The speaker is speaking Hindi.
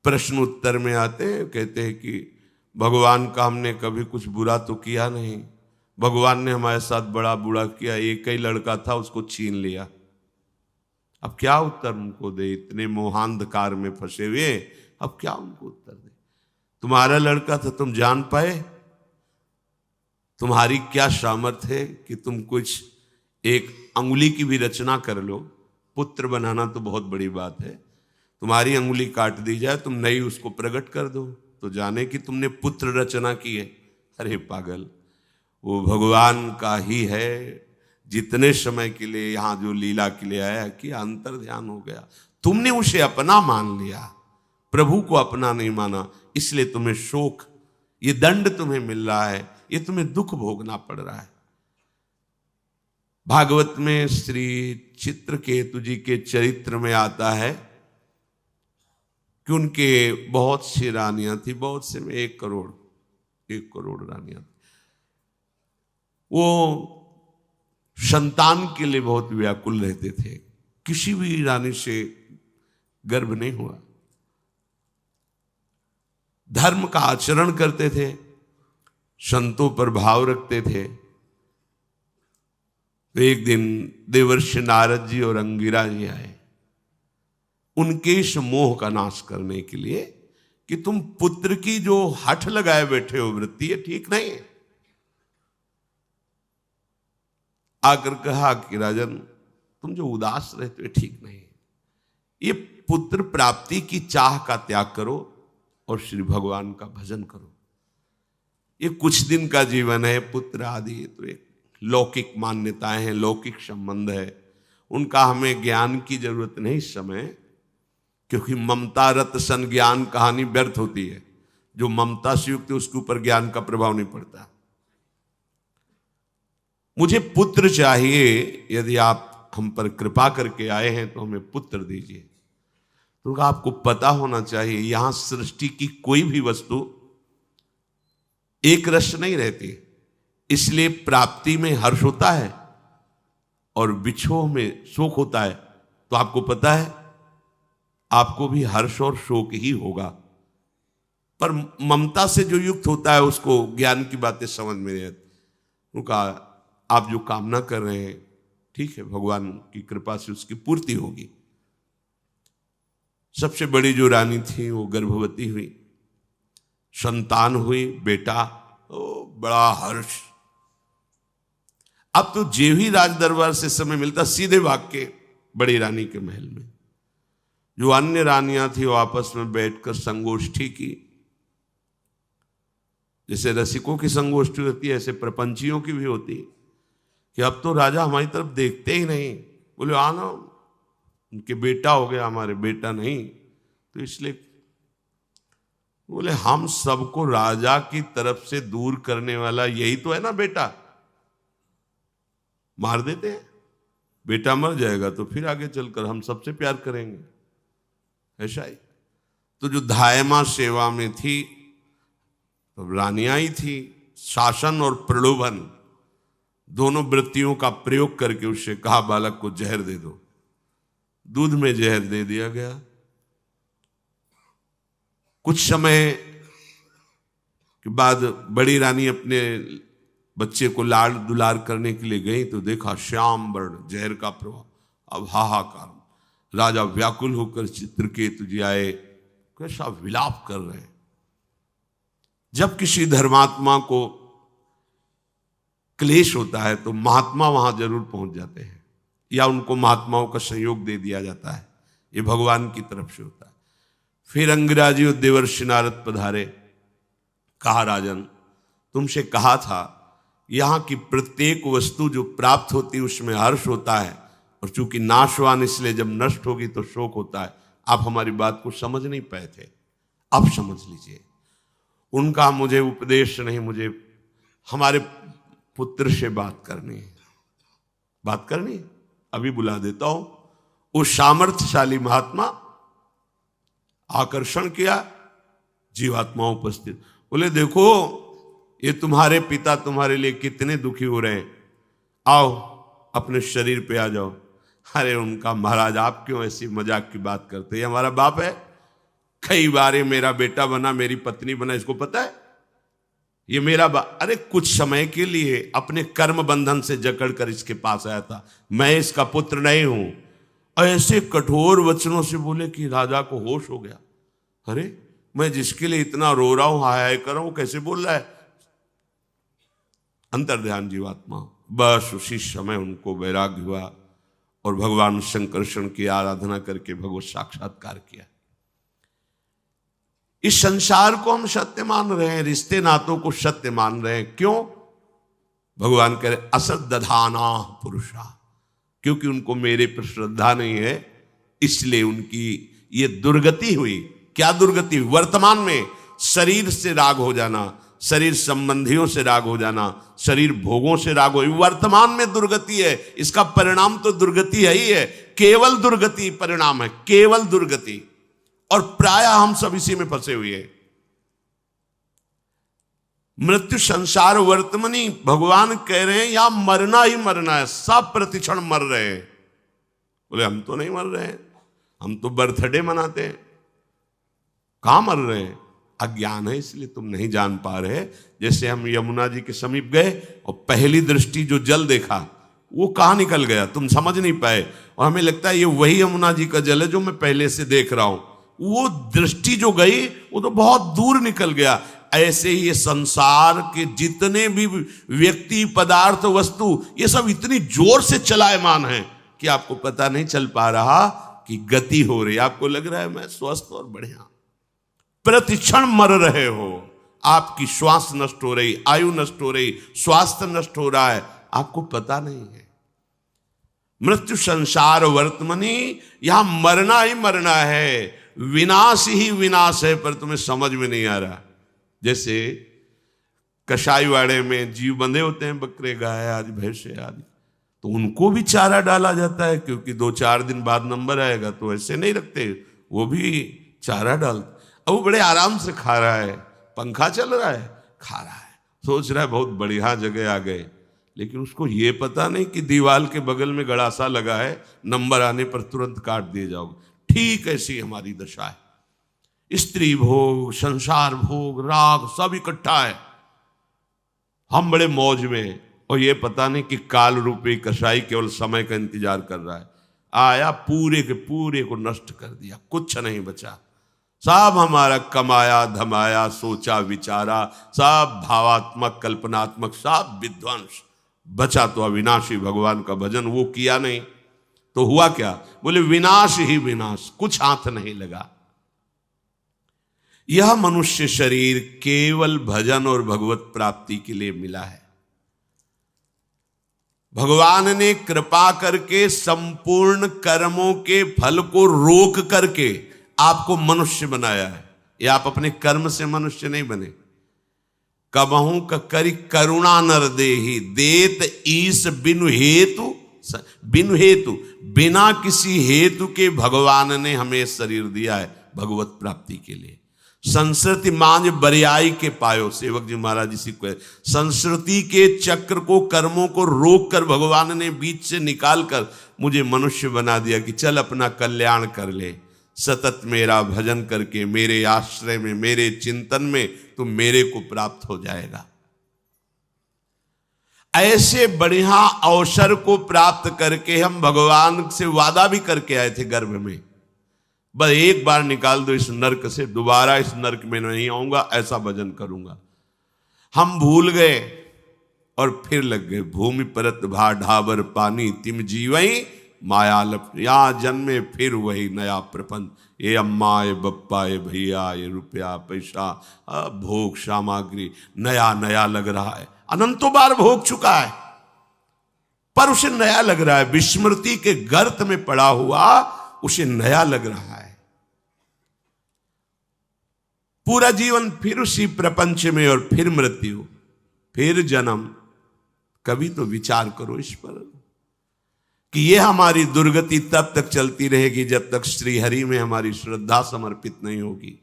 प्रश्न उत्तर में आते हैं, कहते हैं कि भगवान का हमने कभी कुछ बुरा तो किया नहीं, भगवान ने हमारे साथ बड़ा बुरा किया, एक ही लड़का था उसको छीन लिया। अब क्या उत्तर उनको दे, इतने मोहांधकार में फंसे हुए, अब क्या उनको उत्तर दे। तुम्हारा लड़का था, तुम जान पाए? तुम्हारी क्या सामर्थ्य है कि तुम कुछ एक अंगुली की भी रचना कर लो? पुत्र बनाना तो बहुत बड़ी बात है, तुम्हारी अंगुली काट दी जाए, तुम नई उसको प्रकट कर दो तो जाने कि तुमने पुत्र रचना की है। अरे पागल, वो भगवान का ही है। जितने समय के लिए यहां जो लीला के लिए आया कि अंतर ध्यान हो गया, तुमने उसे अपना मान लिया, प्रभु को अपना नहीं माना, इसलिए तुम्हें शोक, ये दंड तुम्हें मिल रहा है, ये तुम्हें दुख भोगना पड़ रहा है। भागवत में श्री चित्रकेतु जी के चरित्र में आता है कि उनके बहुत सी रानियां थी, बहुत से में 1 करोड़ रानियां थी। वो संतान के लिए बहुत व्याकुल रहते थे, किसी भी रानी से गर्भ नहीं हुआ, धर्म का आचरण करते थे, संतों पर भाव रखते थे। तो एक दिन देवर्षि नारद जी और अंगिरा जी आए उनके इस मोह का नाश करने के लिए कि तुम पुत्र की जो हठ लगाए बैठे हो वृत्ति, ये ठीक नहीं है। आकर कहा कि राजन, तुम जो उदास रहते हो ठीक नहीं है, ये पुत्र प्राप्ति की चाह का त्याग करो और श्री भगवान का भजन करो। ये कुछ दिन का जीवन है, पुत्र आदि तो एक लौकिक मान्यताएं हैं, लौकिक संबंध है, उनका हमें ज्ञान की जरूरत नहीं इस समय, क्योंकि ममता रत सन ज्ञान कहानी व्यर्थ होती है। जो ममता से युक्त है उसके ऊपर ज्ञान का प्रभाव नहीं पड़ता। मुझे पुत्र चाहिए, यदि आप हम पर कृपा करके आए हैं तो हमें पुत्र दीजिए। तो आपको पता होना चाहिए, यहां सृष्टि की कोई भी वस्तु एक रस नहीं रहती, इसलिए प्राप्ति में हर्ष होता है और विछोह में शोक होता है। तो आपको पता है आपको भी हर्ष और शोक ही होगा, पर ममता से जो युक्त होता है उसको ज्ञान की बातें समझ में नहीं आती। उनका आप जो कामना कर रहे हैं ठीक है, भगवान की कृपा से उसकी पूर्ति होगी। सबसे बड़ी जो रानी थी वो गर्भवती हुई, संतान हुई, बेटा, ओ बड़ा हर्ष। अब तो जे ही राज दरबार से समय मिलता सीधे भाग के बड़ी रानी के महल में। जो अन्य रानियां थी वो आपस में बैठकर संगोष्ठी की, जैसे रसिकों की संगोष्ठी होती है ऐसे प्रपंचियों की भी होती है कि अब तो राजा हमारी तरफ देखते ही नहीं, बोले आना, उनके बेटा हो गया, हमारे बेटा नहीं, तो इसलिए बोले हम सबको राजा की तरफ से दूर करने वाला यही तो है ना बेटा, मार देते हैं, बेटा मर जाएगा तो फिर आगे चलकर हम सबसे प्यार करेंगे, ऐसा ही। तो जो धायमा सेवा में थी तो रानियां ही थी, शासन और प्रलोभन दोनों वृत्तियों का प्रयोग करके उससे कहा बालक को जहर दे दो। दूध में जहर दे दिया गया। कुछ समय के बाद बड़ी रानी अपने बच्चे को लाड़ दुलार करने के लिए गई तो देखा श्याम वर्ण जहर का प्रभाव। अब हाहाकार, राजा व्याकुल होकर चित्रकेतु जी आए, कैसा विलाप कर रहे हैं। जब किसी धर्मात्मा को क्लेश होता है तो महात्मा वहां जरूर पहुंच जाते हैं या उनको महात्माओं का सहयोग दे दिया जाता है, ये भगवान की तरफ से होता है। फिर अंगिराजी और देवर्षि नारद पधारे, कहा राजन तुमसे कहा था यहां की प्रत्येक वस्तु जो प्राप्त होती है उसमें हर्ष होता है, और चूंकि नाशवान इसलिए जब नष्ट होगी तो शोक होता है। आप हमारी बात को समझ नहीं पाए थे, अब समझ लीजिए। उनका मुझे उपदेश नहीं, मुझे हमारे पुत्र से बात करनी है, बात करनी है, अभी बुला देता हूं। वो सामर्थ्यशाली महात्मा आकर्षण किया, जीवात्मा उपस्थित, बोले देखो ये तुम्हारे पिता तुम्हारे लिए कितने दुखी हो रहे हैं, आओ अपने शरीर पे आ जाओ। अरे उनका महाराज आप क्यों ऐसी मजाक की बात करते हैं, हमारा बाप है, कई बार ये मेरा बेटा बना, मेरी पत्नी बना, इसको पता है ये मेरा अरे कुछ समय के लिए अपने कर्म बंधन से जकड़ कर इसके पास आया था, मैं इसका पुत्र नहीं हूं। ऐसे कठोर वचनों से बोले कि राजा को होश हो गया। अरे मैं जिसके लिए इतना रो रहा हूं, हाय हाय कर रहा हूं, कैसे बोल रहा है। अंतर्ध्यान जीवात्मा। बस उसी समय उनको वैराग्य हुआ और भगवान शंकरषण की आराधना करके भगवत साक्षात्कार किया। इस संसार को हम सत्य मान रहे हैं, रिश्ते नातों को सत्य मान रहे हैं। क्यों? भगवान कह रहे असत दधाना पुरुषा, क्योंकि उनको मेरे पर श्रद्धा नहीं है, इसलिए उनकी ये दुर्गति हुई। क्या दुर्गति? वर्तमान में शरीर से राग हो जाना, शरीर संबंधियों से राग हो जाना, शरीर भोगों से राग हो, वर्तमान में दुर्गति है। इसका परिणाम तो दुर्गति है ही है, केवल दुर्गति परिणाम है, केवल दुर्गति। और प्राय हम सब इसी में फंसे हुए हैं। मृत्यु संसार वर्तमनी, भगवान कह रहे हैं या मरना ही मरना है, सब प्रतिक्षण मर रहे हैं। बोले हम तो नहीं मर रहे हैं, हम तो बर्थडे मनाते हैं। कहां मर रहे हैं? अज्ञान है, इसलिए तुम नहीं जान पा रहे। जैसे हम यमुना जी के समीप गए और पहली दृष्टि जो जल देखा वो कहां निकल गया, तुम समझ नहीं पाए, और हमें लगता है ये वही यमुना जी का जल है जो मैं पहले से देख रहा हूं। वो दृष्टि जो गई वो तो बहुत दूर निकल गया। ऐसे ही ये संसार के जितने भी व्यक्ति, पदार्थ, वस्तु, ये सब इतनी जोर से चलायमान है कि आपको पता नहीं चल पा रहा कि गति हो रही। आपको लग रहा है मैं स्वस्थ और बढ़िया, प्रतिक्षण मर रहे हो। आपकी श्वास नष्ट हो रही, आयु नष्ट हो रही, स्वास्थ्य नष्ट हो रहा है, आपको पता नहीं है। मृत्यु संसार वर्तमनी, यहां मरना ही मरना है, विनाश ही विनाश है, पर तुम्हें समझ में नहीं आ रहा। जैसे कसाईवाड़े में जीव बंधे होते हैं, बकरे, गाय आदि, भैंसे आदि, तो उनको भी चारा डाला जाता है, क्योंकि 2-4 दिन बाद नंबर आएगा, तो ऐसे नहीं रखते, वो भी चारा डालते। अब वो बड़े आराम से खा रहा है, पंखा चल रहा है, खा रहा है, सोच रहा है बहुत बढ़िया जगह आ गए, लेकिन उसको ये पता नहीं कि दीवार के बगल में गड़ासा लगा है, नंबर आने पर तुरंत काट दिए जाओगे। ठीक ऐसी हमारी दशा है। स्त्री भोग, संसार भोग, राग सब इकट्ठा है। हम बड़े मौज में, और ये पता नहीं कि काल रूपी कसाई केवल समय का इंतजार कर रहा है। आया, पूरे के पूरे को नष्ट कर दिया, कुछ नहीं बचा। सब हमारा कमाया धमाया, सोचा विचारा, सब भावात्मक कल्पनात्मक, सब विध्वंस। बचा तो अविनाशी भगवान का भजन, वो किया नहीं तो हुआ क्या? बोले विनाश ही विनाश, कुछ हाथ नहीं लगा। यह मनुष्य शरीर केवल भजन और भगवत प्राप्ति के लिए मिला है। भगवान ने कृपा करके संपूर्ण कर्मों के फल को रोक करके आपको मनुष्य बनाया है। ये आप अपने कर्म से मनुष्य नहीं बने। कबहू करी करुणा नर देहि, देत ईश बिनु हेतु, बिनु हेतु, बिना किसी हेतु के भगवान ने हमें शरीर दिया है भगवत प्राप्ति के लिए। संस्कृति मांझ बरियाई के पायो, सेवक जी महाराज जी को, संस्कृति के चक्र को, कर्मों को रोक कर भगवान ने बीच से निकाल कर मुझे मनुष्य बना दिया कि चल अपना कल्याण कर ले। सतत मेरा भजन करके, मेरे आश्रय में, मेरे चिंतन में तुम मेरे को प्राप्त हो जाएगा। ऐसे बढ़िया अवसर को प्राप्त करके हम भगवान से वादा भी करके आए थे गर्भ में, बस एक बार निकाल दो इस नर्क से, दोबारा इस नर्क में नहीं आऊंगा, ऐसा भजन करूंगा। हम भूल गए और फिर लग गए। भूमि परत भा ढाबर पानी, तिम जीवई माया लप, यहाँ जन्मे फिर वही नया प्रपंच। ये अम्मा, ये बप्पा, ये भैया, ये रुपया पैसा, भोग सामग्री नया नया लग रहा है। अनंतों बार भोग चुका है, पर उसे नया लग रहा है। विस्मृति के गर्त में पड़ा हुआ उसे नया लग रहा है। पूरा जीवन फिर उसी प्रपंच में, और फिर मृत्यु, फिर जन्म। कभी तो विचार करो इस पर कि यह हमारी दुर्गति तब तक चलती रहेगी जब तक श्रीहरि में हमारी श्रद्धा समर्पित नहीं होगी।